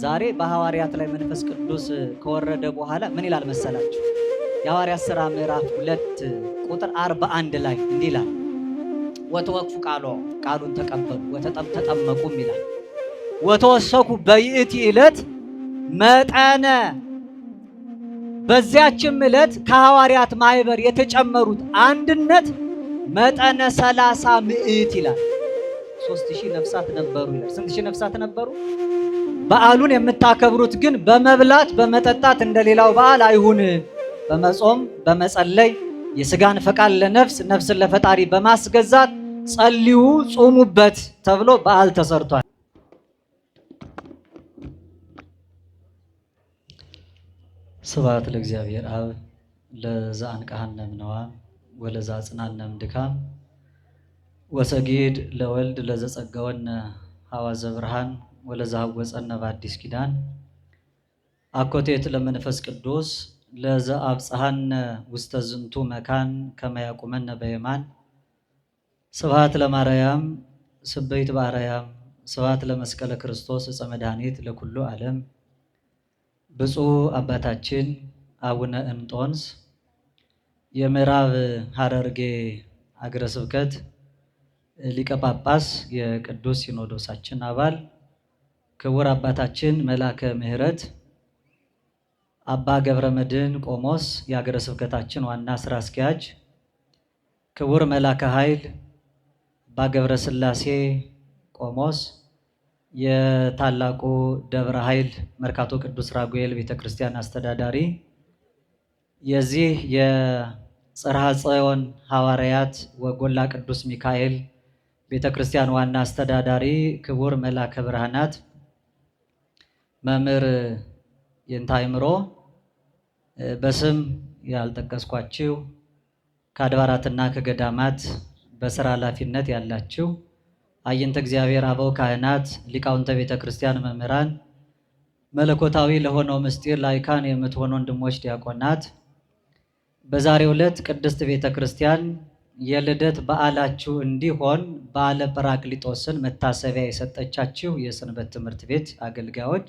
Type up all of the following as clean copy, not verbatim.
ዛሬ በሐዋርያት ላይ መንፈስ ቅዱስ ከወረደ በኋላ ምን ይላል መሰላችሁ? የሐዋርያት ሥራ ምዕራፍ 2 ቁጥር 41 ላይ እንዲህ ይላል፣ ወተወክፉ ቃሉን ተቀበሉ ወተጠመቁም ይላል። ወተወሰኩ በይእቲ ዕለት መጠነ፣ በዚያችም ዕለት ከሐዋርያት ማህበር የተጨመሩት አንድነት መጠነ 30 ምዕት ይላል። 3000 ነፍሳት ነበሩ ይላል። ስንት ሺህ ነፍሳት ነበሩ? በዓሉን የምታከብሩት ግን በመብላት በመጠጣት እንደሌላው በዓል አይሁን፣ በመጾም በመጸለይ የስጋን ፈቃድ ለነፍስ ነፍስን ለፈጣሪ በማስገዛት ጸልዩ ጾሙበት ተብሎ በዓል ተሰርቷል። ስብሐት ለእግዚአብሔር አብ ለዘአንቃሐነ እምነዋም ወለዘአጽናነ እምድካም ወሰጊድ ለወልድ ለዘጸገወነ ሐዋዘ ብርሃን ወለዘሐወፀነ በአዲስ ኪዳን አኮቴት ለመንፈስ ቅዱስ ለዘአብጽሐነ ውስተ ዝንቱ መካን ከመ ያቁመነ በየማን ስብሐት ለማርያም ስበይት በአርያም ስብሐት ለመስቀለ ክርስቶስ ዕፀ መድኃኒት ለኩሉ ዓለም። ብፁዕ አባታችን አቡነ እንጦንስ የምዕራብ ሐረርጌ አገረ ስብከት ሊቀ ጳጳስ የቅዱስ ሲኖዶሳችን አባል፣ ክቡር አባታችን መላከ ምሕረት አባ ገብረ መድኅን ቆሞስ የአገረ ስብከታችን ዋና ስራ አስኪያጅ፣ ክቡር መላከ ኃይል አባ ገብረ ሥላሴ ቆሞስ የታላቁ ደብረ ኃይል መርካቶ ቅዱስ ራጉኤል ቤተክርስቲያን አስተዳዳሪ፣ የዚህ የጽርሐ ጽዮን ሐዋርያት ወጎላ ቅዱስ ሚካኤል ቤተክርስቲያን ዋና አስተዳዳሪ፣ ክቡር መላከ ብርሃናት መምህር የንታይምሮ፣ በስም ያልጠቀስኳችሁ ከአድባራትና ከገዳማት በስራ ኃላፊነት ያላችሁ አይንተ እግዚአብሔር አበው ካህናት፣ ሊቃውንተ ቤተ ክርስቲያን መምህራን፣ መለኮታዊ ለሆነው ምስጢር ላይካን የምትሆኑ ወንድሞች ዲያቆናት፣ በዛሬው ዕለት ቅድስት ቤተ ክርስቲያን የልደት በዓላችሁ እንዲሆን በዓለ ጰራቅሊጦስን መታሰቢያ የሰጠቻችሁ የሰንበት ትምህርት ቤት አገልጋዮች፣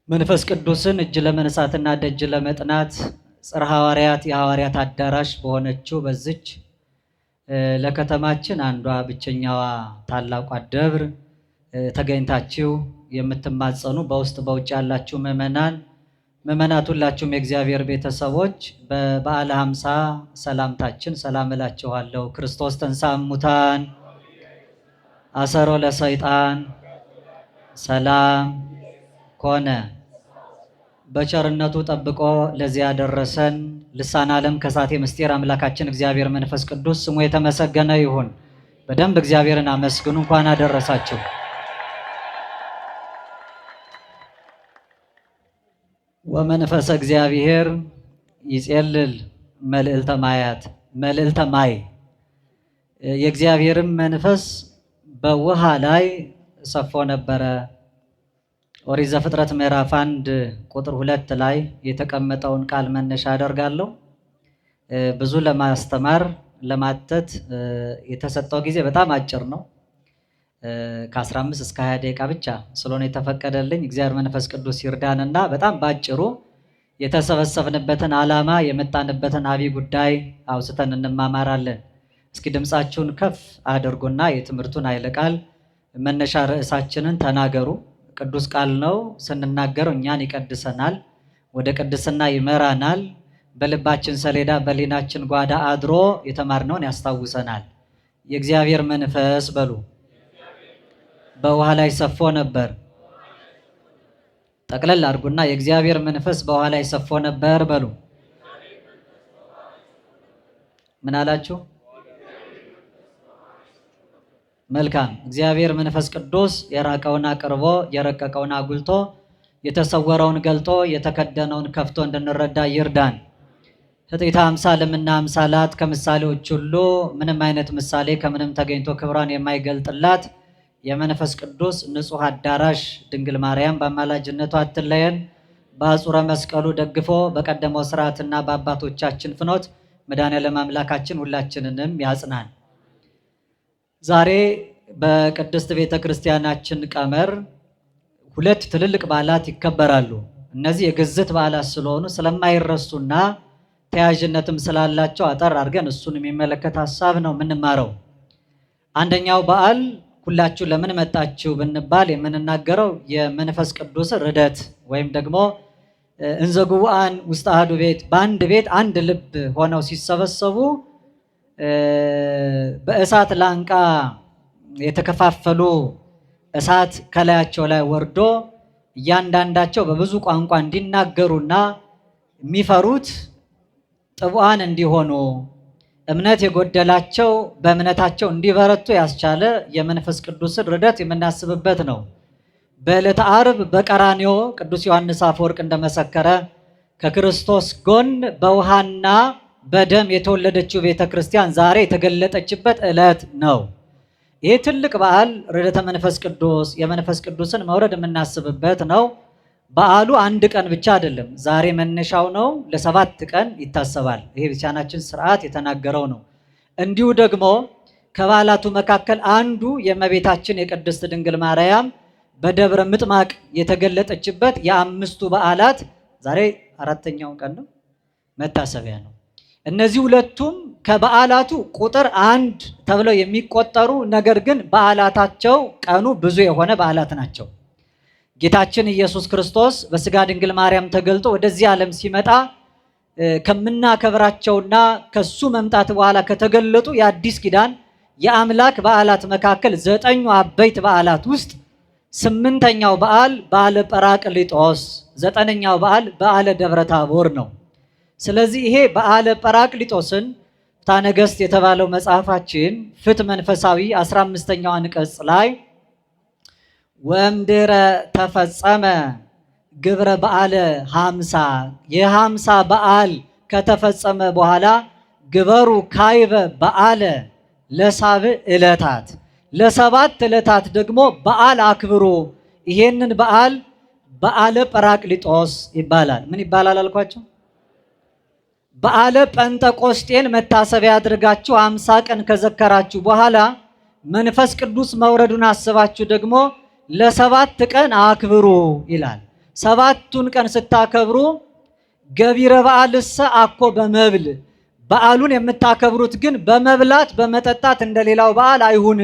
መንፈስ ቅዱስን እጅ ለመንሳትና ደጅ ለመጥናት ጽርሐ ሐዋርያት የሐዋርያት አዳራሽ በሆነችው በዚች ለከተማችን አንዷ ብቸኛዋ ታላቋ ደብር ተገኝታችሁ የምትማጸኑ በውስጥ በውጭ ያላችሁ ምእመናት ሁላችሁም የእግዚአብሔር ቤተሰቦች በበዓለ ሃምሳ ሰላምታችን ሰላም እላችኋለሁ። ክርስቶስ ተንሥአ እሙታን አሰሮ ለሰይጣን ሰላም ኮነ። በቸርነቱ ጠብቆ ለዚያ ያደረሰን ልሳነ ዓለም ከሳቴ ምስጢር አምላካችን እግዚአብሔር መንፈስ ቅዱስ ስሙ የተመሰገነ ይሁን። በደንብ እግዚአብሔርን አመስግኑ። እንኳን አደረሳችሁ። ወመንፈሰ እግዚአብሔር ይጼልል መልዕልተ ማያት፣ መልዕልተ ማይ፣ የእግዚአብሔርም መንፈስ በውሃ ላይ ሰፎ ነበረ። ኦሪት ዘፍጥረት ምዕራፍ 1 ቁጥር 2 ላይ የተቀመጠውን ቃል መነሻ አደርጋለሁ። ብዙ ለማስተማር ለማተት የተሰጠው ጊዜ በጣም አጭር ነው። ከ15 እስከ 20 ደቂቃ ብቻ ስለሆነ የተፈቀደልኝ እግዚአብሔር መንፈስ ቅዱስ ይርዳንና በጣም ባጭሩ የተሰበሰብንበትን ዓላማ የመጣንበትን አብይ ጉዳይ አውስተን እንማማራለን። እስኪ ድምፃችሁን ከፍ አድርጉና የትምህርቱን ኃይለ ቃል መነሻ ርዕሳችንን ተናገሩ። ቅዱስ ቃል ነው። ስንናገረው እኛን ይቀድሰናል፣ ወደ ቅድስና ይመራናል። በልባችን ሰሌዳ በሊናችን ጓዳ አድሮ የተማርነውን ያስታውሰናል። የእግዚአብሔር መንፈስ በሉ በውሃ ላይ ሰፎ ነበር። ጠቅለል አድርጉና የእግዚአብሔር መንፈስ በውሃ ላይ ሰፎ ነበር በሉ። ምን አላችሁ? መልካም። እግዚአብሔር መንፈስ ቅዱስ የራቀውን አቅርቦ የረቀቀውን አጉልቶ የተሰወረውን ገልጦ የተከደነውን ከፍቶ እንድንረዳ ይርዳን። ህጥይታ አምሳልምና አምሳላት ከምሳሌዎች ሁሉ ምንም አይነት ምሳሌ ከምንም ተገኝቶ ክብሯን የማይገልጥላት የመንፈስ ቅዱስ ንጹሕ አዳራሽ ድንግል ማርያም በአማላጅነቷ አትለየን። በአጹረ መስቀሉ ደግፎ በቀደመው ስርዓትና በአባቶቻችን ፍኖት መድኃኔዓለም አምላካችን ሁላችንንም ያጽናን። ዛሬ በቅድስት ቤተ ክርስቲያናችን ቀመር ሁለት ትልልቅ በዓላት ይከበራሉ። እነዚህ የግዝት በዓላት ስለሆኑ ስለማይረሱና ተያያዥነትም ስላላቸው አጠር አድርገን እሱን የሚመለከት ሀሳብ ነው የምንማረው። አንደኛው በዓል ሁላችሁ ለምን መጣችሁ ብንባል የምንናገረው የመንፈስ ቅዱስ ርደት ወይም ደግሞ እንዘ ጉባኤን ውስተ አሐዱ ቤት፣ በአንድ ቤት አንድ ልብ ሆነው ሲሰበሰቡ በእሳት ላንቃ የተከፋፈሉ እሳት ከላያቸው ላይ ወርዶ እያንዳንዳቸው በብዙ ቋንቋ እንዲናገሩና የሚፈሩት ጥቡዓን እንዲሆኑ እምነት የጎደላቸው በእምነታቸው እንዲበረቱ ያስቻለ የመንፈስ ቅዱስን ርደት የምናስብበት ነው። በዕለተ ዓርብ በቀራንዮ ቅዱስ ዮሐንስ አፈወርቅ እንደመሰከረ ከክርስቶስ ጎን በውሃና በደም የተወለደችው ቤተ ክርስቲያን ዛሬ የተገለጠችበት ዕለት ነው። ይህ ትልቅ በዓል ርደተ መንፈስ ቅዱስ የመንፈስ ቅዱስን መውረድ የምናስብበት ነው። በዓሉ አንድ ቀን ብቻ አይደለም፣ ዛሬ መነሻው ነው። ለ7 ቀን ይታሰባል። ይሄ ቤተክርስቲያናችን ስርዓት የተናገረው ነው። እንዲሁ ደግሞ ከበዓላቱ መካከል አንዱ የእመቤታችን የቅድስት ድንግል ማርያም በደብረ ምጥማቅ የተገለጠችበት የአምስቱ በዓላት ዛሬ 4ኛው ቀን ነው፣ መታሰቢያ ነው። እነዚህ ሁለቱም ከበዓላቱ ቁጥር 1 ተብለው የሚቆጠሩ ነገር ግን በዓላታቸው ቀኑ ብዙ የሆነ በዓላት ናቸው። ጌታችን ኢየሱስ ክርስቶስ በስጋ ድንግል ማርያም ተገልጦ ወደዚህ ዓለም ሲመጣ ከምናከብራቸውና ከሱ መምጣት በኋላ ከተገለጡ የአዲስ ኪዳን የአምላክ በዓላት መካከል 9 አበይት በዓላት ውስጥ 8ኛው በዓል በዓለ ጰራቅሊጦስ፣ 9ኛው በዓል በዓለ ደብረ ታቦር ነው። ስለዚህ ይሄ በዓለ ጰራቅሊጦስን ፍትሐ ነገሥት የተባለው መጽሐፋችን ፍትሕ መንፈሳዊ 15ኛው አንቀጽ ላይ ወእምድኅረ ተፈጸመ ግብረ በዓለ 50 የ50 በዓል ከተፈጸመ በኋላ ግበሩ ካይበ በዓለ ለሳብዕ ዕለታት ለ7 ዕለታት ደግሞ በዓል አክብሩ። ይሄንን በዓል በዓለ ጰራቅሊጦስ ይባላል። ምን ይባላል አልኳቸው? በዓለ ጴንጠቆስጤን መታሰቢያ አድርጋችሁ 50 ቀን ከዘከራችሁ በኋላ መንፈስ ቅዱስ መውረዱን አስባችሁ ደግሞ ለ7 ቀን አክብሩ ይላል። 7ቱን ቀን ስታከብሩ ገቢረ በዓልሰ አኮ በመብል በዓሉን የምታከብሩት ግን በመብላት በመጠጣት እንደሌላው በዓል አይሁን፣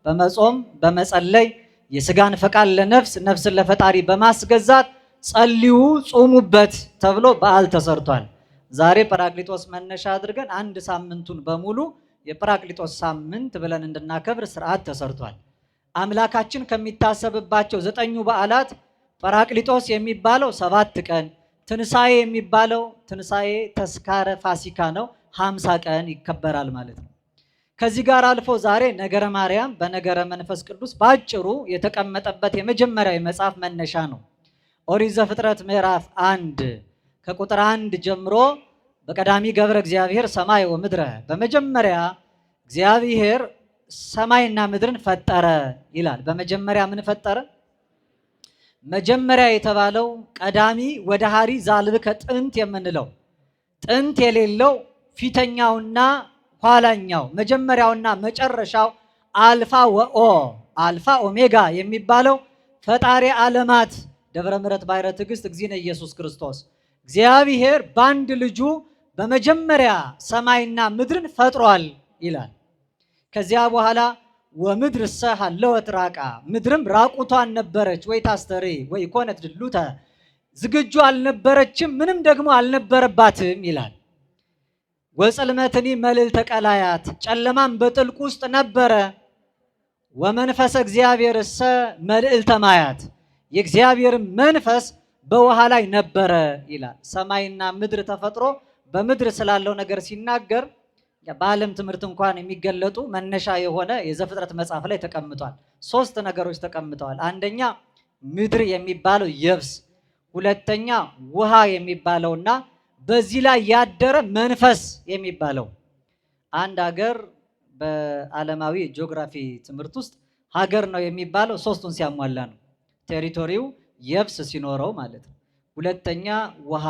በመጾም በመጸለይ የስጋን ፈቃድ ለነፍስ ነፍስን ለፈጣሪ በማስገዛት ጸልዩ ጾሙበት ተብሎ በዓል ተሰርቷል። ዛሬ ጰራቅሊጦስ መነሻ አድርገን 1 ሳምንቱን በሙሉ የጰራቅሊጦስ ሳምንት ብለን እንድናከብር ስርዓት ተሰርቷል። አምላካችን ከሚታሰብባቸው 9 በዓላት ጰራቅሊጦስ የሚባለው 7 ቀን፣ ትንሣኤ የሚባለው ትንሣኤ ተስካረ ፋሲካ ነው፣ 50 ቀን ይከበራል ማለት ነው። ከዚህ ጋር አልፎ ዛሬ ነገረ ማርያም በነገረ መንፈስ ቅዱስ ባጭሩ የተቀመጠበት የመጀመሪያው የመጽሐፍ መነሻ ነው። ኦሪት ዘፍጥረት ምዕራፍ 1 ከቁጥር 1 ጀምሮ በቀዳሚ ገብረ እግዚአብሔር ሰማይ ወምድረ በመጀመሪያ እግዚአብሔር ሰማይና ምድርን ፈጠረ ይላል። በመጀመሪያ ምን ፈጠረ? መጀመሪያ የተባለው ቀዳሚ ወደ ሀሪ ዛልብከ ጥንት የምንለው ጥንት የሌለው ፊተኛውና ኋላኛው መጀመሪያውና መጨረሻው አልፋ ወኦ አልፋ ኦሜጋ የሚባለው ፈጣሪ ዓለማት ደብረ ምሕረት ባሕረ ትዕግስት እግዚእነ ኢየሱስ ክርስቶስ እግዚአብሔር በአንድ ልጁ በመጀመሪያ ሰማይና ምድርን ፈጥሯል ይላል። ከዚያ በኋላ ወምድርሰ ሀለወት ራቃ ምድርም ራቁቷን ነበረች፣ ወይ ታስተሪ ወይ ኮነት ድሉተ ዝግጁ አልነበረችም፣ ምንም ደግሞ አልነበረባትም ይላል። ወጽልመትኒ መልዕልተ ቀላያት ጨለማም በጥልቅ ውስጥ ነበረ። ወመንፈሰ እግዚአብሔርሰ መልዕልተ ማያት የእግዚአብሔር መንፈስ በውሃ ላይ ነበረ ይላል። ሰማይና ምድር ተፈጥሮ በምድር ስላለው ነገር ሲናገር በዓለም ትምህርት እንኳን የሚገለጡ መነሻ የሆነ የዘፍጥረት መጽሐፍ ላይ ተቀምጧል። 3 ነገሮች ተቀምጠዋል። አንደኛ ምድር የሚባለው የብስ፣ ሁለተኛ ውሃ የሚባለውና በዚህ ላይ ያደረ መንፈስ የሚባለው። አንድ ሀገር በዓለማዊ ጂኦግራፊ ትምህርት ውስጥ ሀገር ነው የሚባለው 3ቱን ሲያሟላ ነው። ቴሪቶሪው የብስ ሲኖረው ማለት ነው። ሁለተኛ ውሃ፣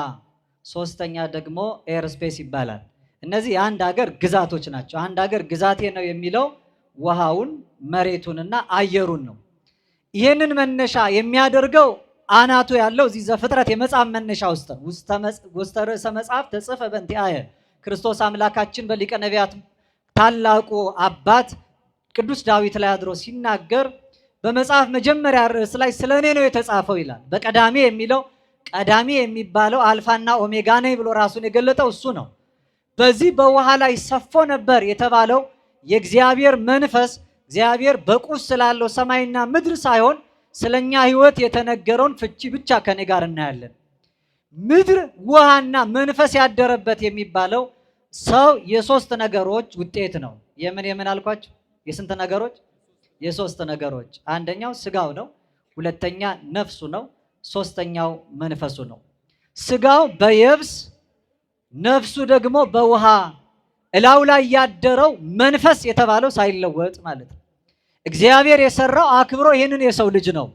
ሶስተኛ ደግሞ ኤርስፔስ ይባላል። እነዚህ የአንድ ሀገር ግዛቶች ናቸው። አንድ ሀገር ግዛቴ ነው የሚለው ውሃውን መሬቱንና አየሩን ነው። ይህንን መነሻ የሚያደርገው አናቱ ያለው እዚህ ዘፍጥረት የመጽሐፍ መነሻ ውስጥ ርዕሰ መጽሐፍ ተጽፈ በእንቲአየ ክርስቶስ አምላካችን በሊቀ ነቢያት ታላቁ አባት ቅዱስ ዳዊት ላይ አድሮ ሲናገር በመጽሐፍ መጀመሪያ ርዕስ ላይ ስለኔ ነው የተጻፈው ይላል። በቀዳሚ የሚለው ቀዳሚ የሚባለው አልፋና ኦሜጋ ነኝ ብሎ ራሱን የገለጠው እሱ ነው። በዚህ በውሃ ላይ ሰፎ ነበር የተባለው የእግዚአብሔር መንፈስ እግዚአብሔር በቁስ ስላለው ሰማይና ምድር ሳይሆን ስለኛ ሕይወት የተነገረውን ፍቺ ብቻ ከኔ ጋር እናያለን። ምድር ውሃና መንፈስ ያደረበት የሚባለው ሰው የሶስት ነገሮች ውጤት ነው። የምን አልኳቸው? የስንት ነገሮች? የሶስት ነገሮች። አንደኛው ስጋው ነው፣ ሁለተኛ ነፍሱ ነው፣ ሶስተኛው መንፈሱ ነው። ስጋው በየብስ ነፍሱ ደግሞ በውሃ እላው ላይ ያደረው መንፈስ የተባለው ሳይለወጥ ማለት ነው። እግዚአብሔር የሰራው አክብሮ ይህንን የሰው ልጅ ነው።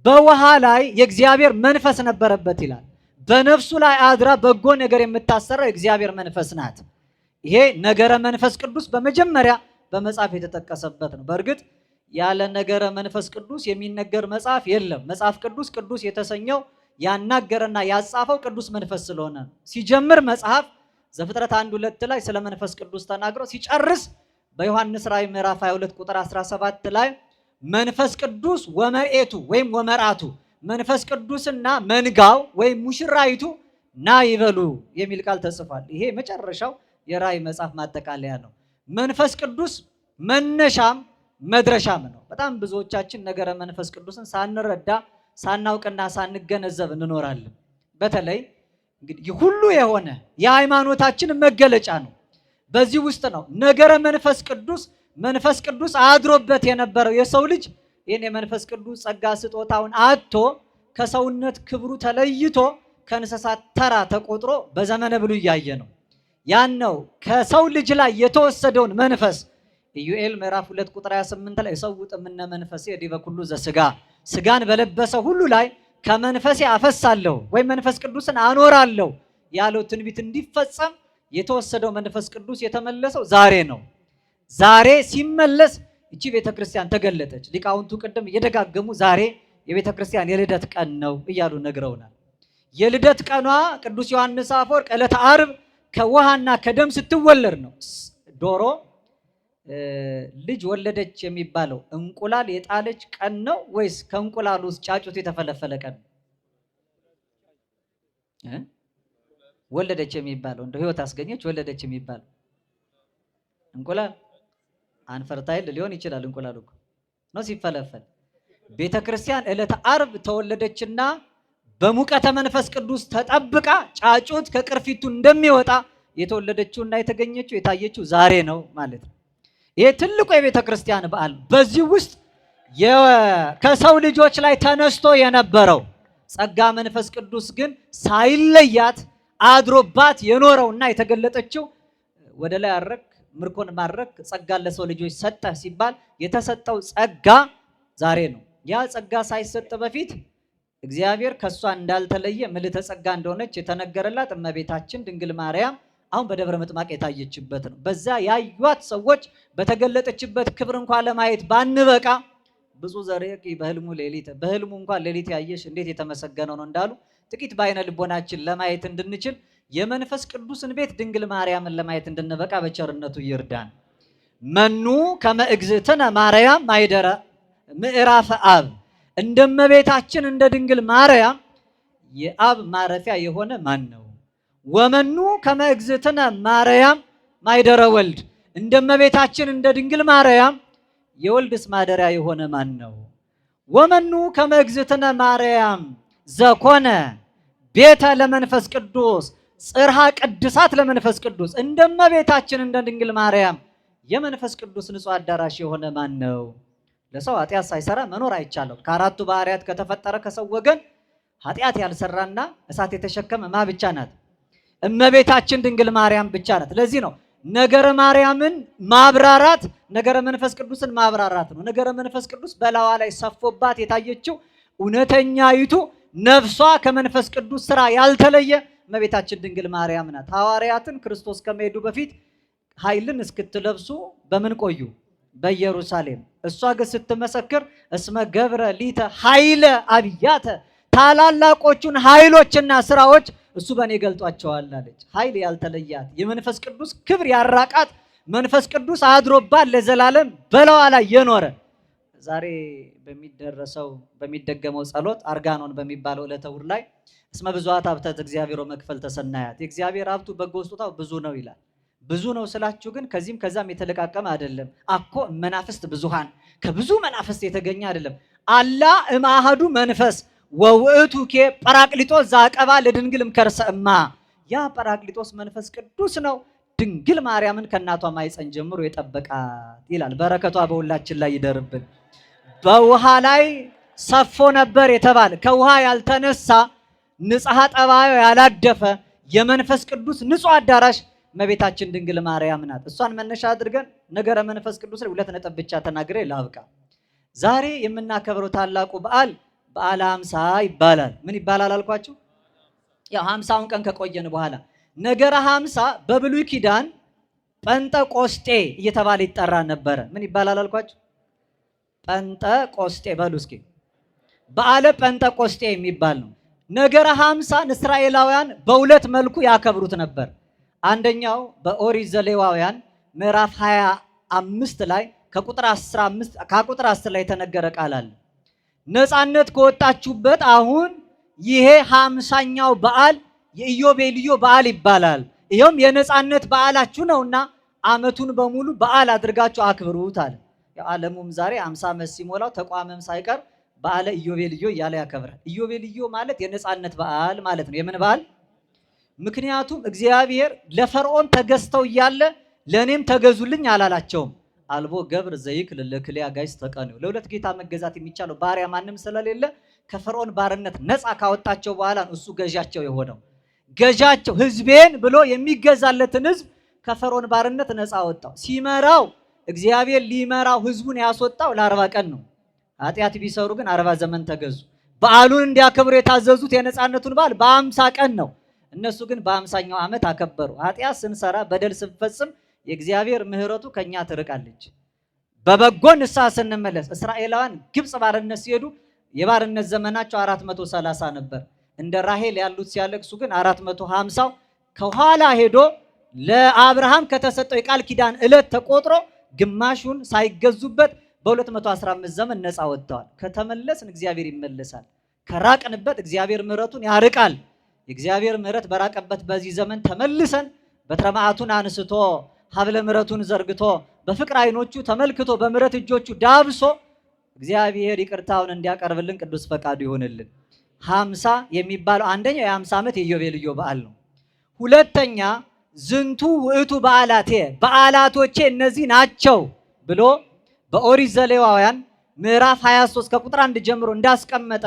በውሃ ላይ የእግዚአብሔር መንፈስ ነበረበት ይላል። በነፍሱ ላይ አድራ በጎ ነገር የምታሰራው የእግዚአብሔር መንፈስ ናት። ይሄ ነገረ መንፈስ ቅዱስ በመጀመሪያ በመጽሐፍ የተጠቀሰበት ነው። በእርግጥ ያለ ነገረ መንፈስ ቅዱስ የሚነገር መጽሐፍ የለም። መጽሐፍ ቅዱስ ቅዱስ የተሰኘው ያናገረና ያጻፈው ቅዱስ መንፈስ ስለሆነ ሲጀምር መጽሐፍ ዘፍጥረት 1:2 ላይ ስለ መንፈስ ቅዱስ ተናግሮ ሲጨርስ በዮሐንስ ራእይ ምዕራፍ 22 ቁጥር 17 ላይ መንፈስ ቅዱስ ወመርኤቱ ወይም ወመርአቱ መንፈስ ቅዱስና መንጋው ወይም ሙሽራይቱ ና ይበሉ የሚል ቃል ተጽፏል። ይሄ መጨረሻው የራእይ መጽሐፍ ማጠቃለያ ነው። መንፈስ ቅዱስ መነሻም መድረሻም ነው። በጣም ብዙዎቻችን ነገረ መንፈስ ቅዱስን ሳንረዳ ሳናውቅና ሳንገነዘብ እንኖራለን። በተለይ እንግዲህ ሁሉ የሆነ የሃይማኖታችን መገለጫ ነው። በዚህ ውስጥ ነው ነገረ መንፈስ ቅዱስ አድሮበት የነበረው የሰው ልጅ ይህን የመንፈስ ቅዱስ ጸጋ ስጦታውን አጥቶ ከሰውነት ክብሩ ተለይቶ ከእንስሳት ተራ ተቆጥሮ በዘመነ ብሉይ እያየ ነው። ያን ነው ከሰው ልጅ ላይ የተወሰደውን መንፈስ ኢዩኤል ምዕራፍ 2 ቁጥር 28 ላይ ሰውጥ ምነ መንፈሴ ዲበ ኩሉ ዘሥጋ ስጋን በለበሰ ሁሉ ላይ ከመንፈሴ አፈሳለሁ ወይም መንፈስ ቅዱስን አኖራለሁ ያለው ትንቢት እንዲፈጸም የተወሰደው መንፈስ ቅዱስ የተመለሰው ዛሬ ነው። ዛሬ ሲመለስ እቺ ቤተክርስቲያን ተገለጠች። ሊቃውንቱ ቅድም እየደጋገሙ ዛሬ የቤተክርስቲያን የልደት ቀን ነው እያሉ ነግረውናል። የልደት ቀኗ ቅዱስ ዮሐንስ አፈወርቅ ዕለተ ዓርብ ከውሃና ከደም ስትወለድ ነው። ዶሮ ልጅ ወለደች የሚባለው እንቁላል የጣለች ቀን ነው ወይስ ከእንቁላሉ ውስጥ ጫጩት የተፈለፈለ ቀን? ወለደች የሚባለው እንደ ህይወት አስገኘች ወለደች የሚባለው እንቁላል አንፈርታይል ሊሆን ይችላል። እንቁላሉ ነው ሲፈለፈል። ቤተክርስቲያን ዕለተ ዓርብ ተወለደችና በሙቀተ መንፈስ ቅዱስ ተጠብቃ ጫጩት ከቅርፊቱ እንደሚወጣ የተወለደችውና የተገኘችው የታየችው ዛሬ ነው ማለት ነው። ይሄ ትልቁ የቤተክርስቲያን በዓል። በዚህ ውስጥ ከሰው ልጆች ላይ ተነስቶ የነበረው ጸጋ መንፈስ ቅዱስ ግን ሳይለያት አድሮባት የኖረውና የተገለጠችው ወደ ላይ አረክ ምርኮን ማረክ ጸጋን ለሰው ልጆች ሰጠ ሲባል የተሰጠው ጸጋ ዛሬ ነው። ያ ጸጋ ሳይሰጥ በፊት እግዚአብሔር ከሷ እንዳልተለየ ምልዕተ ጸጋ እንደሆነች የተነገረላት እመቤታችን ድንግል ማርያም አሁን በደብረ ምጥማቅ የታየችበት ነው። በዛ ያዩት ሰዎች በተገለጠችበት ክብር እንኳን ለማየት ባንበቃ ብዙ ዘሬቂ በህልሙ ሌሊት በህልሙ እንኳን ሌሊት ያየሽ እንዴት የተመሰገነው ነው እንዳሉ ጥቂት በአይነ ልቦናችን ለማየት እንድንችል የመንፈስ ቅዱስን ቤት ድንግል ማርያምን ለማየት እንድንበቃ በቸርነቱ ይርዳን። መኑ ከመ እግዝእትነ ማርያም ማይደረ ምዕራፈ አብ እንደመቤታችን እንደ ድንግል ማርያም የአብ ማረፊያ የሆነ ማን ነው? ወመኑ ከመ እግዝእትነ ማርያም ማይደረ ወልድ እንደመቤታችን እንደ ድንግል ማርያም የወልድስ ማደሪያ የሆነ ማን ነው? ወመኑ ከመ እግዝእትነ ማርያም ዘኮነ ቤተ ለመንፈስ ቅዱስ ጽርሐ ቅድሳት ለመንፈስ ቅዱስ እንደመቤታችን እንደ ድንግል ማርያም የመንፈስ ቅዱስ ንጹሕ አዳራሽ የሆነ ማን ነው? ለሰው ኃጢአት ሳይሰራ መኖር አይቻለው። ከአራቱ ባህሪያት ከተፈጠረ ከሰው ወገን ኃጢአት ያልሰራና እሳት የተሸከመ ማ ብቻ ናት? እመቤታችን ድንግል ማርያም ብቻ ናት። ለዚህ ነው ነገረ ማርያምን ማብራራት ነገረ መንፈስ ቅዱስን ማብራራት ነው። ነገረ መንፈስ ቅዱስ በላዋ ላይ ሰፎባት የታየችው እውነተኛይቱ ነፍሷ ከመንፈስ ቅዱስ ስራ ያልተለየ እመቤታችን ድንግል ማርያም ናት። ሐዋርያትን ክርስቶስ ከመሄዱ በፊት ኃይልን እስክትለብሱ በምን ቆዩ? በኢየሩሳሌም። እሷ ግን ስትመሰክር እስመ ገብረ ሊተ ኃይለ አብያተ ታላላቆቹን ኃይሎችና ስራዎች እሱ በእኔ ገልጧቸዋል አለች። ኃይል ያልተለያት የመንፈስ ቅዱስ ክብር ያራቃት መንፈስ ቅዱስ አድሮባት ለዘላለም በላዋ ላይ የኖረ ዛሬ በሚደገመው ጸሎት አርጋኖን በሚባለው ዕለተ እሑድ ላይ እስመ ብዙኃት ሀብተ እግዚአብሔር ወመክፈል ተሰናያት የእግዚአብሔር ሀብቱ በጎ ስጦታው ብዙ ነው ይላል። ብዙ ነው ስላችሁ ግን ከዚህም ከዛም የተለቃቀመ አይደለም። አኮ መናፍስት ብዙሃን ከብዙ መናፍስት የተገኘ አይደለም። አላ እማሃዱ መንፈስ ወውእቱኬ ጰራቅሊጦስ ዘአቀባ ለድንግልም ከርሰ እማ ያ ጰራቅሊጦስ መንፈስ ቅዱስ ነው ድንግል ማርያምን ከእናቷ ማኅፀን ጀምሮ የጠበቃት ይላል። በረከቷ በሁላችን ላይ ይደርብን። በውሃ ላይ ሰፎ ነበር የተባለ ከውሃ ያልተነሳ ንጽሐ ጠባዩ ያላደፈ የመንፈስ ቅዱስ ንጹሕ አዳራሽ እመቤታችን ድንግል ማርያም ናት። እሷን መነሻ አድርገን ነገረ መንፈስ ቅዱስ ላይ 2 ነጥብ ብቻ ተናግሬ ላብቃ። ዛሬ የምናከብረው ታላቁ በዓል በዓለ ሃምሳ ይባላል። ምን ይባላል አልኳችሁ? ያው 50ውን ቀን ከቆየን በኋላ ነገረ ሃምሳ በብሉይ ኪዳን ጴንጠቆስጤ እየተባለ ይጠራ ነበረ። ምን ይባላል አልኳችሁ? ጴንጠቆስጤ በሉ እስኪ። በዓለ ጴንጠቆስጤ የሚባል ነው። ነገረ ሃምሳን እስራኤላውያን በ2 መልኩ ያከብሩት ነበር። አንደኛው በኦሪት ዘሌዋውያን ምዕራፍ 25 ላይ ከቁጥር 10 ላይ የተነገረ ቃል አለ። ነፃነት ከወጣችሁበት አሁን ይሄ 50ኛው በዓል የኢዮቤልዩ በዓል ይባላል። ይሄም የነፃነት በዓላችሁ ነውና ዓመቱን በሙሉ በዓል አድርጋችሁ አክብሩት አለ። ዓለሙም ዛሬ 50 ዓመት ሲሞላው ተቋምም ሳይቀር በዓለ ኢዮቤልዩ እያለ ያከብራል። ኢዮቤልዩ ማለት የነፃነት በዓል ማለት ነው። የምን በዓል? ምክንያቱም እግዚአብሔር ለፈርዖን ተገዝተው እያለ ለእኔም ተገዙልኝ አላላቸውም። አልቦ ገብር ዘይክል ለክልያ ጋይስ ተቀነው ለሁለት ጌታ መገዛት የሚቻለው ባሪያ ማንም ስለሌለ ከፈርዖን ባርነት ነፃ ካወጣቸው በኋላ እሱ ገዣቸው የሆነው። ገዣቸው ሕዝቤን ብሎ የሚገዛለትን ሕዝብ ከፈርዖን ባርነት ነፃ አወጣው። ሲመራው እግዚአብሔር ሊመራው ሕዝቡን ያስወጣው ለ40 ቀን ነው። ኃጢአት ቢሰሩ ግን 40 ዘመን ተገዙ። በዓሉን እንዲያከብሩ የታዘዙት የነፃነቱን በዓል በ50 ቀን ነው። እነሱ ግን በ50ኛው ዓመት አከበሩ። ኃጢአት ስንሰራ በደል ስንፈጽም የእግዚአብሔር ምሕረቱ ከኛ ትርቃለች። በበጎ ንስሐ ስንመለስ እስራኤላውያን ግብፅ ባርነት ሲሄዱ የባርነት ዘመናቸው 430 ነበር። እንደ ራሄል ያሉት ሲያለቅሱ ግን 450 ከኋላ ሄዶ ለአብርሃም ከተሰጠው የቃል ኪዳን ዕለት ተቆጥሮ ግማሹን ሳይገዙበት በ215 ዘመን ነፃ ወጥተዋል። ከተመለስን እግዚአብሔር ይመለሳል። ከራቅንበት እግዚአብሔር ምሕረቱን ያርቃል። የእግዚአብሔር ምሕረት በራቀበት በዚህ ዘመን ተመልሰን በትረ መዓቱን አንስቶ ሀብለ ምሕረቱን ዘርግቶ በፍቅር ዓይኖቹ ተመልክቶ በምሕረት እጆቹ ዳብሶ እግዚአብሔር ይቅርታውን እንዲያቀርብልን ቅዱስ ፈቃዱ ይሆንልን። 50 የሚባለው አንደኛው የ50 ዓመት የኢዮቤልዩ በዓል ነው። ሁለተኛ ዝንቱ ውእቱ በዓላቴ በዓላቶቼ እነዚህ ናቸው ብሎ በኦሪት ዘሌዋውያን ምዕራፍ 23 ከቁጥር 1 ጀምሮ እንዳስቀመጠ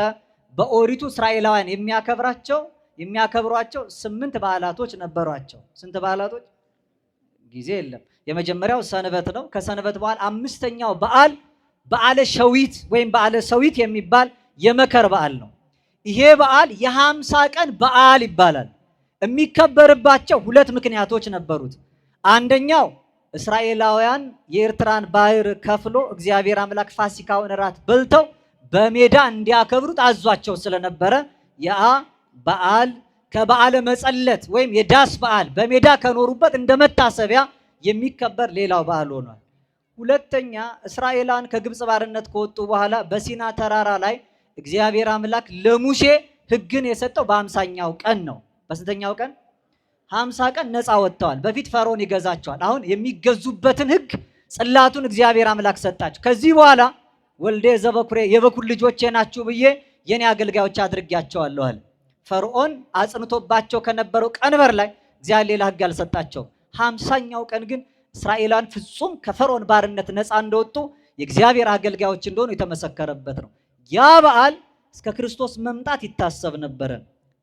በኦሪቱ እስራኤላውያን የሚያከብሯቸው 8 በዓላቶች ነበሯቸው። ስንት በዓላቶች? ጊዜ የለም። የመጀመሪያው ሰንበት ነው። ከሰንበት በኋላ 5ኛው በዓል በዓለ ሸዊት ወይም በዓለ ሰዊት የሚባል የመከር በዓል ነው። ይሄ በዓል የ50 ቀን በዓል ይባላል። የሚከበርባቸው 2 ምክንያቶች ነበሩት። አንደኛው እስራኤላውያን የኤርትራን ባህር ከፍሎ እግዚአብሔር አምላክ ፋሲካውን እራት በልተው በሜዳ እንዲያከብሩት አዟቸው ስለነበረ ያ በዓል ከበዓለ መጸለት ወይም የዳስ በዓል በሜዳ ከኖሩበት እንደመታሰቢያ የሚከበር ሌላው በዓል ሆኗል። ሁለተኛ እስራኤላውያን ከግብፅ ባርነት ከወጡ በኋላ በሲና ተራራ ላይ እግዚአብሔር አምላክ ለሙሴ ሕግን የሰጠው በ50ኛው ቀን ነው። በስንተኛው ቀን? 50 ቀን ነፃ ወጥተዋል። በፊት ፈርዖን ይገዛቸዋል። አሁን የሚገዙበትን ሕግ ጽላቱን እግዚአብሔር አምላክ ሰጣቸው። ከዚህ በኋላ ወልዴ ዘበኩሬ የበኩር ልጆቼ ናችሁ ብዬ የኔ አገልጋዮች አድርጌያቸዋለሁ አለ። ፈርዖን አጽንቶባቸው ከነበረው ቀንበር ላይ እግዚአብሔር ሌላ ሕግ አልሰጣቸውም። 50ኛው ቀን ግን እስራኤላውያን ፍጹም ከፈርዖን ባርነት ነፃ እንደወጡ የእግዚአብሔር አገልጋዮች እንደሆኑ የተመሰከረበት ነው። ያ በዓል እስከ ክርስቶስ መምጣት ይታሰብ ነበረ።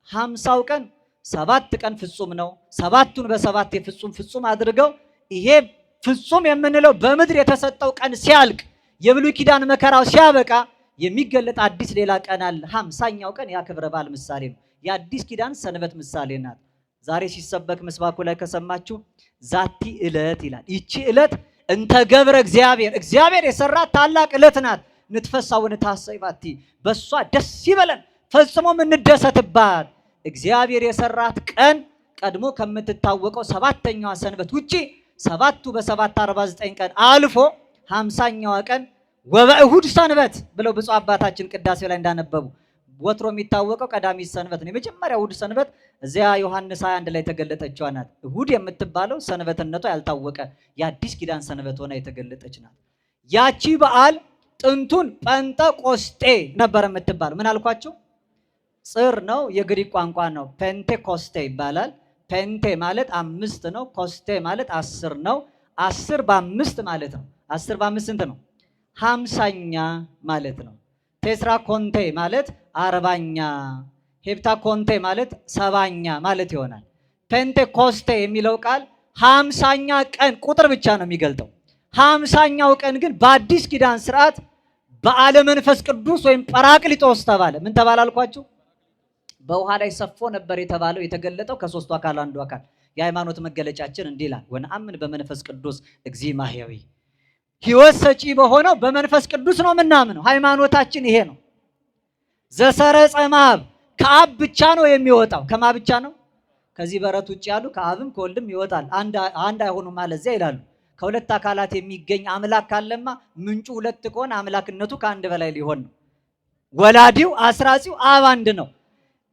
50ው ቀን 7 ቀን ፍጹም ነው። 7ቱን በ7 ፍጹም አድርገው ይሄ ፍጹም የምንለው በምድር የተሰጠው ቀን ሲያልቅ የብሉይ ኪዳን መከራው ሲያበቃ የሚገለጥ አዲስ ሌላ ቀን አለ። 50ኛው ቀን ያ ክብረ በዓል ምሳሌ ነው። የአዲስ ኪዳን ሰንበት ምሳሌ ናት። ዛሬ ሲሰበክ ምስባኩ ላይ ከሰማችሁ ዛቲ ዕለት ይላል። ይቺ ዕለት እንተ ገብረ እግዚአብሔር የሰራት ታላቅ ዕለት ናት። ንትፈሳውን ታሰይባቲ በሷ ደስ ይበለን ፈጽሞም እንደሰትባት። እግዚአብሔር የሰራት ቀን ቀድሞ ከምትታወቀው ሰባተኛዋ ሰንበት ውጪ ሰባቱ በሰባት 49 ቀን አልፎ 50ኛዋ ቀን ወበእሁድ ሰንበት ብለው ብፁዕ አባታችን ቅዳሴው ላይ እንዳነበቡ ወትሮ የሚታወቀው ቀዳሚት ሰንበት ነው። የመጀመሪያው እሁድ ሰንበት እዚያ ዮሐንስ 21 ላይ የተገለጠችው ናት። እሁድ የምትባለው ሰንበትነቷ ያልታወቀ የአዲስ ኪዳን ሰንበት ሆና የተገለጠች ናት። ያቺ በዓል ጥንቱን ጴንጤቆስጤ ነበር የምትባለው። ምን አልኳቸው? ጽር ነው፣ የግሪክ ቋንቋ ነው። ፔንቴኮስቴ ይባላል። ፔንቴ ማለት 5 ነው። ኮስቴ ማለት 10 ነው። 10 በ5 ማለት ነው። 10 በ5 ስንት ነው? 50ኛ ማለት ነው። ቴስራ ኮንቴ ማለት 40ኛ፣ ሄፕታ ኮንቴ ማለት 70ኛ ማለት ይሆናል። ፔንቴኮስቴ የሚለው ቃል 50ኛ ቀን ቁጥር ብቻ ነው የሚገልጠው። 50ኛው ቀን ግን በአዲስ ኪዳን ስርዓት በዓለ መንፈስ ቅዱስ ወይም ጰራቅሊጦስ ተባለ። ምን ተባለ አልኳችሁ? በውሃ ላይ ሰፎ ነበር የተባለው የተገለጠው ከሶስቱ አካል አንዱ አካል። የሃይማኖት መገለጫችን እንዲህ ይላል፣ ወነአምን በመንፈስ ቅዱስ እግዚእ ማሕየዊ። ሕይወት ሰጪ በሆነው በመንፈስ ቅዱስ ነው የምናምነው። ሃይማኖታችን ይሄ ነው። ዘሰረጸ እምአብ ከአብ ብቻ ነው የሚወጣው። ከማ ብቻ ነው? ከዚህ በረት ውጭ ያሉ ከአብም ከወልድም ይወጣል። አንድ አይሆኑም ማለዚያ ይላሉ። ከሁለት አካላት የሚገኝ አምላክ ካለማ ምንጩ ሁለት ከሆነ አምላክነቱ ከአንድ በላይ ሊሆን ነው። ወላዲው አስራጺው አብ አንድ ነው።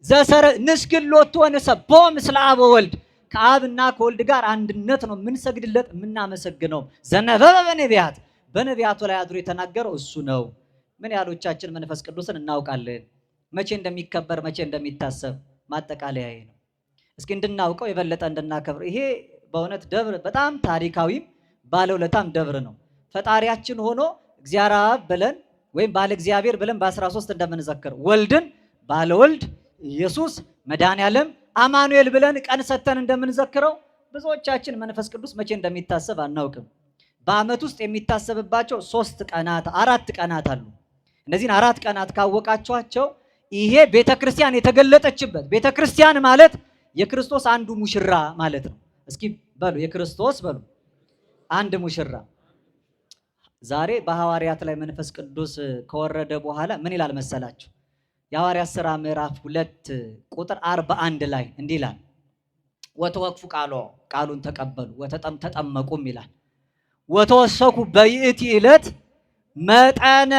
ዘሰረ ንስግድ ሎቱ ወንሰብሖ ምስለ አብ ወወልድ ከአብና ከወልድ ጋር አንድነት ነው የምንሰግድለት የምናመሰግነው። ዘነበበ በነቢያት በነቢያቱ ላይ አድሮ የተናገረው እሱ ነው። ምን ያህሎቻችን መንፈስ ቅዱስን እናውቃለን? መቼ እንደሚከበር መቼ እንደሚታሰብ ማጠቃለያ ነው። እስኪ እንድናውቀው የበለጠ እንድናከብር። ይሄ በእውነት ደብር በጣም ታሪካዊም ባለውለታም ደብር ነው። ፈጣሪያችን ሆኖ እግዚአብሔር አብ ብለን ወይም ባለ እግዚአብሔር ብለን በ13 እንደምንዘክር ወልድን ባለ ወልድ ኢየሱስ መድኃኔዓለም አማኑኤል ብለን ቀን ሰተን እንደምንዘክረው ብዙዎቻችን መንፈስ ቅዱስ መቼ እንደሚታሰብ አናውቅም። በዓመት ውስጥ የሚታሰብባቸው 3 ቀናት 4 ቀናት አሉ። እነዚህን 4 ቀናት ካወቃቸዋቸው ይሄ ቤተክርስቲያን የተገለጠችበት ቤተክርስቲያን ማለት የክርስቶስ አንዱ ሙሽራ ማለት ነው። እስኪ በሉ የክርስቶስ በሉ አንድ ሙሽራ። ዛሬ በሐዋርያት ላይ መንፈስ ቅዱስ ከወረደ በኋላ ምን ይላል መሰላችሁ? የሐዋርያት ሥራ ምዕራፍ 2 ቁጥር 41 ላይ እንዲህ ይላል፣ ወተወክፉ ቃሉን ተቀበሉ ተጠመቁም ይላል። ወተወሰኩ በይእቲ ዕለት መጠነ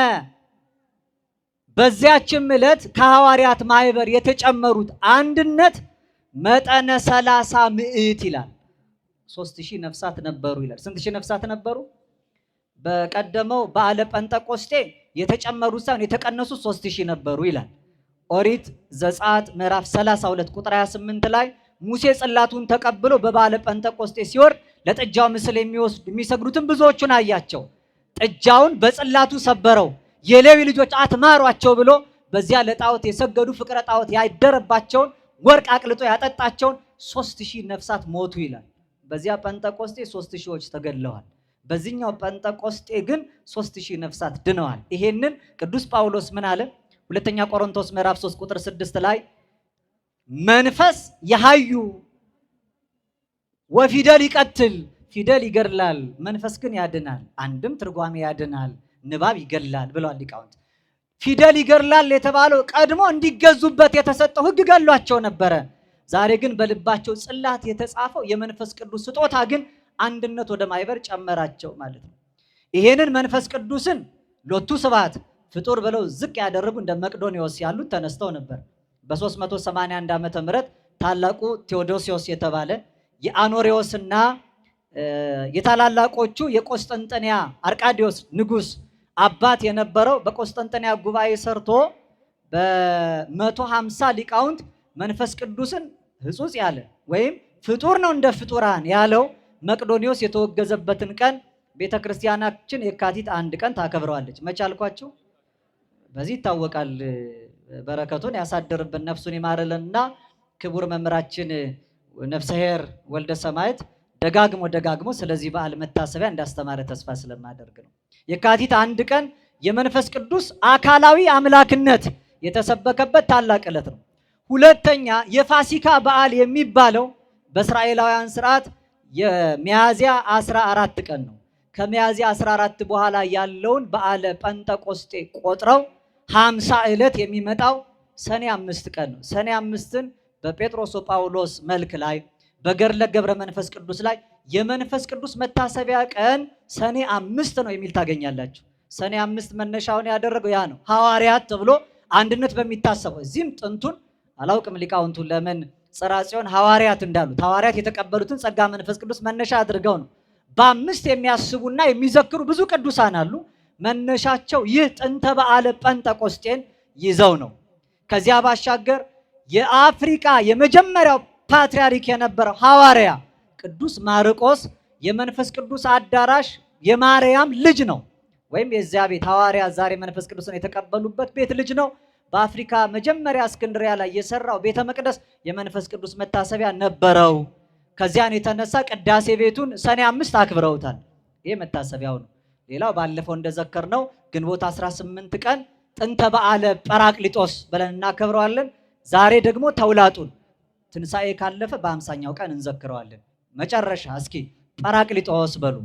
በዚያችም ዕለት ከሐዋርያት ማህበር የተጨመሩት አንድነት መጠነ 30 ምዕት ይላል። 3000 ነፍሳት ነበሩ ይላል። ስንት ሺህ ነፍሳት ነበሩ? በቀደመው በዓለ ጴንጤቆስጤ የተጨመሩት ሳይሆን የተቀነሱት 3000 ነበሩ ይላል። ኦሪት ዘጸአት ምዕራፍ 32 ቁጥር 28 ላይ ሙሴ ጽላቱን ተቀብሎ በበዓለ ጴንጤቆስጤ ሲወርድ ለጥጃው ምስል የሚሰግዱትን ብዙዎቹን አያቸው። ጥጃውን በጽላቱ ሰበረው፣ የሌዊ ልጆች አትማሯቸው ብሎ በዚያ ለጣዖት የሰገዱ ፍቅረ ጣዖት ያደረባቸውን ወርቅ አቅልጦ ያጠጣቸውን 3000 ነፍሳት ሞቱ ይላል። በዚያ ጴንጤቆስጤ 3000ዎች ተገድለዋል። በዚህኛው ጴንጤቆስጤ ግን 3000 ነፍሳት ድነዋል። ይሄንን ቅዱስ ጳውሎስ ምን አለ? ሁለተኛ ቆሮንቶስ ምዕራፍ 3 ቁጥር 6 ላይ መንፈስ የሐዩ ወፊደል ይቀትል፣ ፊደል ይገድላል፣ መንፈስ ግን ያድናል። አንድም ትርጓሜ ያድናል፣ ንባብ ይገድላል ብለዋል ሊቃውንት። ፊደል ይገድላል የተባለው ቀድሞ እንዲገዙበት የተሰጠው ሕግ ገድሏቸው ነበረ። ዛሬ ግን በልባቸው ጽላት የተጻፈው የመንፈስ ቅዱስ ስጦታ ግን አንድነት ወደ ማይበር ጨመራቸው ማለት ነው። ይሄንን መንፈስ ቅዱስን ሎቱ ስብሐት ፍጡር ብለው ዝቅ ያደረጉ እንደ መቅዶኒዎስ ያሉት ተነስተው ነበር። በ381 ዓመተ ምህረት ታላቁ ቴዎዶሲዮስ የተባለ የአኖሬዎስና የታላላቆቹ የቆስጠንጠንያ አርቃዲዮስ ንጉስ አባት የነበረው በቆስጠንጠንያ ጉባኤ ሰርቶ በ150 ሊቃውንት መንፈስ ቅዱስን ሕጹጽ ያለ ወይም ፍጡር ነው እንደ ፍጡራን ያለው መቅዶኒዎስ የተወገዘበትን ቀን ቤተክርስቲያናችን የካቲት 1 ቀን ታከብረዋለች። መቼ አልኳችሁ? በዚህ ይታወቃል። በረከቱን ያሳድርብን ነፍሱን ይማርልንና ክቡር መምህራችን ነፍሰሄር ወልደ ሰማዕት ደጋግሞ ስለዚህ በዓል መታሰቢያ እንዳስተማረ ተስፋ ስለማደርግ ነው። የካቲት 1 ቀን የመንፈስ ቅዱስ አካላዊ አምላክነት የተሰበከበት ታላቅ ዕለት ነው። ሁለተኛ የፋሲካ በዓል የሚባለው በእስራኤላውያን ስርዓት የሚያዝያ 14 ቀን ነው። ከሚያዝያ 14 በኋላ ያለውን በዓለ ጴንጠቆስጤ ቆጥረው 50 ዕለት የሚመጣው ሰኔ 5 ቀን ነው። ሰኔ 5ን በጴጥሮስ ጳውሎስ መልክ ላይ በገድለ ገብረ መንፈስ ቅዱስ ላይ የመንፈስ ቅዱስ መታሰቢያ ቀን ሰኔ 5 ነው የሚል ታገኛላችሁ። ሰኔ 5 መነሻውን ያደረገው ያ ነው። ሐዋርያት ተብሎ አንድነት በሚታሰበው እዚህም ጥንቱን አላውቅም ሊቃውንቱ ለምን ጽርሐ ጽዮን ሐዋርያት እንዳሉት ሐዋርያት የተቀበሉትን ጸጋ መንፈስ ቅዱስ መነሻ አድርገው ነው። በ5 የሚያስቡና የሚዘክሩ ብዙ ቅዱሳን አሉ። መነሻቸው ይህ ጥንተ በዓለ ጴንጠቆስጤን ይዘው ነው። ከዚያ ባሻገር የአፍሪካ የመጀመሪያው ፓትርያርክ የነበረው ሐዋርያ ቅዱስ ማርቆስ የመንፈስ ቅዱስ አዳራሽ የማርያም ልጅ ነው። ወይም የዚያ ቤት ሐዋርያ ዛሬ መንፈስ ቅዱስን የተቀበሉበት ቤት ልጅ ነው። በአፍሪካ መጀመሪያ እስክንድሪያ ላይ የሰራው ቤተ መቅደስ የመንፈስ ቅዱስ መታሰቢያ ነበረው። ከዚያን የተነሳ ቅዳሴ ቤቱን ሰኔ 5 አክብረውታል። ይሄ መታሰቢያው ነው። ሌላው ባለፈው እንደዘከርነው ግንቦት 18 ቀን ጥንተ በዓለ ጰራቅሊጦስ ብለን እናከብረዋለን። ዛሬ ደግሞ ተውላጡን ትንሣኤ ካለፈ በ50ኛው ቀን እንዘክረዋለን። መጨረሻ እስኪ ጰራቅሊጦስ በሉ።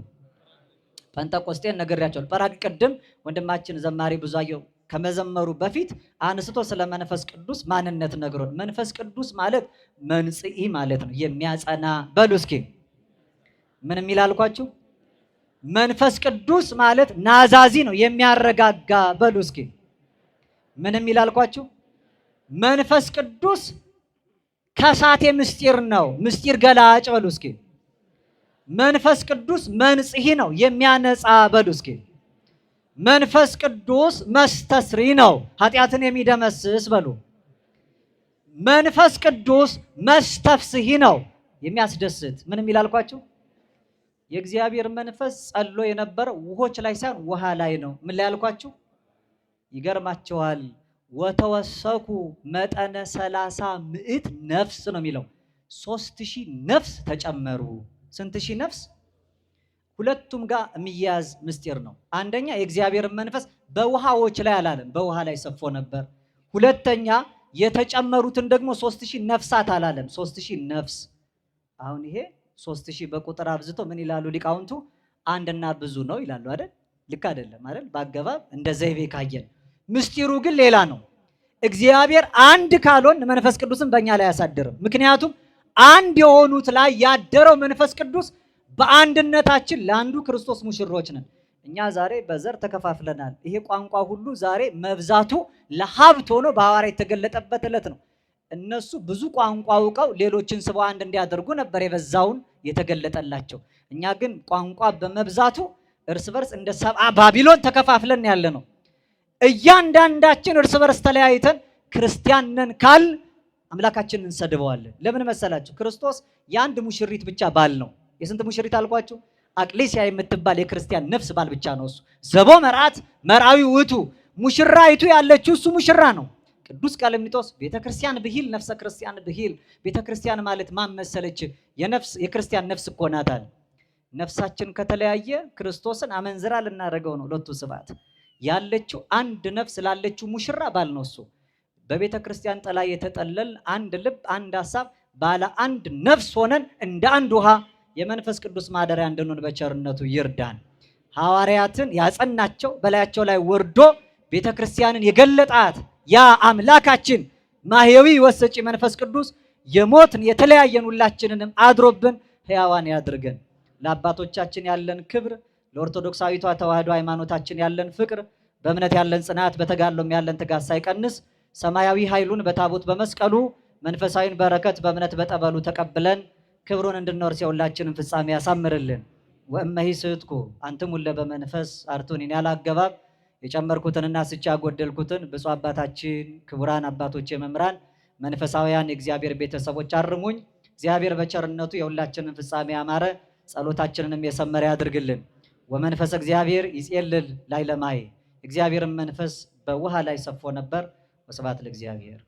ጴንጠቆስጤን ነግሬያቸዋለሁ። ጰራቅሊጦስ ቅድም ወንድማችን ዘማሪ ብዙአየሁ ከመዘመሩ በፊት አንስቶ ስለ መንፈስ ቅዱስ ማንነት ነግሮን፣ መንፈስ ቅዱስ ማለት መንጽኢ ማለት ነው፣ የሚያጸና በሉ እስኪ ምን የሚል አልኳችሁ? መንፈስ ቅዱስ ማለት ናዛዚ ነው፣ የሚያረጋጋ በሉ እስኪ ምን የሚል አልኳችሁ? መንፈስ ቅዱስ ከሳቴ ምስጢር ነው፣ ምስጢር ገላጭ በሉ እስኪ። መንፈስ ቅዱስ መንጽሒ ነው፣ የሚያነጻ በሉ እስኪ። መንፈስ ቅዱስ መስተስሪ ነው፣ ኃጢአትን የሚደመስስ በሉ። መንፈስ ቅዱስ መስተፍስሒ ነው፣ የሚያስደስት ምን የሚል አልኳችሁ? የእግዚአብሔር መንፈስ ጸሎ የነበረው ውሆች ላይ ሳይሆን ውሃ ላይ ነው። ምን ላይ አልኳችሁ? ይገርማቸዋል። ወተወሰኩ መጠነ 30 ምዕት ነፍስ ነው የሚለው። 3000 ነፍስ ተጨመሩ። ስንት ሺህ ነፍስ? ሁለቱም ጋር የሚያዝ ምስጢር ነው። አንደኛ የእግዚአብሔር መንፈስ በውሃዎች ላይ አላለም፣ በውሃ ላይ ሰፎ ነበር። ሁለተኛ የተጨመሩትን ደግሞ 3000 ነፍሳት አላለም፣ 3000 ነፍስ። አሁን ይሄ 3000 በቁጥር አብዝቶ ምን ይላሉ ሊቃውንቱ? አንድና ብዙ ነው ይላሉ አይደል? ልክ አይደለም አይደል? በአገባብ እንደ ዘይቤ ካየን፣ ምስጢሩ ግን ሌላ ነው። እግዚአብሔር አንድ ካልሆን መንፈስ ቅዱስን በእኛ ላይ አያሳድርም። ምክንያቱም አንድ የሆኑት ላይ ያደረው መንፈስ ቅዱስ በአንድነታችን ለአንዱ ክርስቶስ ሙሽሮች ነን። እኛ ዛሬ በዘር ተከፋፍለናል። ይሄ ቋንቋ ሁሉ ዛሬ መብዛቱ ለሀብት ሆኖ በሐዋርያት የተገለጠበት ዕለት ነው። እነሱ ብዙ ቋንቋ አውቀው ሌሎችን ስበው አንድ እንዲያደርጉ ነበር የበዛውን የተገለጠላቸው። እኛ ግን ቋንቋ በመብዛቱ እርስ በርስ እንደ ሰብአ ባቢሎን ተከፋፍለን ያለ ነው። እያንዳንዳችን እርስ በርስ ተለያይተን ክርስቲያን ነን ካል አምላካችንን እንሰድበዋለን። ለምን መሰላችሁ? ክርስቶስ የአንድ ሙሽሪት ብቻ ባል ነው። የስንት ሙሽሪት አልኳችሁ? አቅሌሲያ የምትባል የክርስቲያን ነፍስ ባል ብቻ ነው እሱ። ዘቦ መርዓት መርዓዊ ውእቱ፣ ሙሽራይቱ ያለችው እሱ ሙሽራ ነው። ቅዱስ ቀለምኒጦስ ቤተክርስቲያን ብሂል ነፍሰ ክርስቲያን ብሂል፣ ቤተክርስቲያን ማለት ማን መሰለች? የክርስቲያን ነፍስ እኮ ናት አለ። ነፍሳችን ከተለያየ ክርስቶስን አመንዝራ ልናደርገው ነው። ሎቱ ስብሐት። ያለችው አንድ ነፍስ ላለችው ሙሽራ ባል ነው እሱ። በቤተ ክርስቲያን ጥላ የተጠለል አንድ ልብ አንድ ሐሳብ ባለ አንድ ነፍስ ሆነን እንደ አንድ ውሃ የመንፈስ ቅዱስ ማደሪያ እንድንሆን በቸርነቱ ይርዳን። ሐዋርያትን ያጸናቸው በላያቸው ላይ ወርዶ ቤተ ክርስቲያንን የገለጣት ያ አምላካችን ማህየዊ ወሰጪ መንፈስ ቅዱስ የሞትን የተለያየን ሁላችንንም አድሮብን ሕያዋን ያድርገን። ለአባቶቻችን ያለን ክብር፣ ለኦርቶዶክሳዊቷ ተዋህዶ ሃይማኖታችን ያለን ፍቅር፣ በእምነት ያለን ጽናት፣ በተጋድሎም ያለን ትጋት ሳይቀንስ ሰማያዊ ኃይሉን በታቦት በመስቀሉ መንፈሳዊን በረከት በእምነት በጠበሉ ተቀብለን ክብሩን እንድንወርስ የሁላችንን ፍጻሜ ያሳምርልን። ወእመሂ ስሕትኩ አንትሙ በመንፈስ አርቱኒን። ያለ አገባብ የጨመርኩትንና ስቻ ያጎደልኩትን ብፁዕ አባታችን፣ ክቡራን አባቶች፣ መምህራን፣ መንፈሳውያን የእግዚአብሔር ቤተሰቦች አርሙኝ። እግዚአብሔር በቸርነቱ የሁላችንን ፍጻሜ ያማረ ጸሎታችንንም የሰመረ ያድርግልን። ወመንፈስ እግዚአብሔር ይጼልል ላዕለ ማይ። እግዚአብሔርን መንፈስ በውሃ ላይ ሰፎ ነበር። ወስብሐት ለእግዚአብሔር።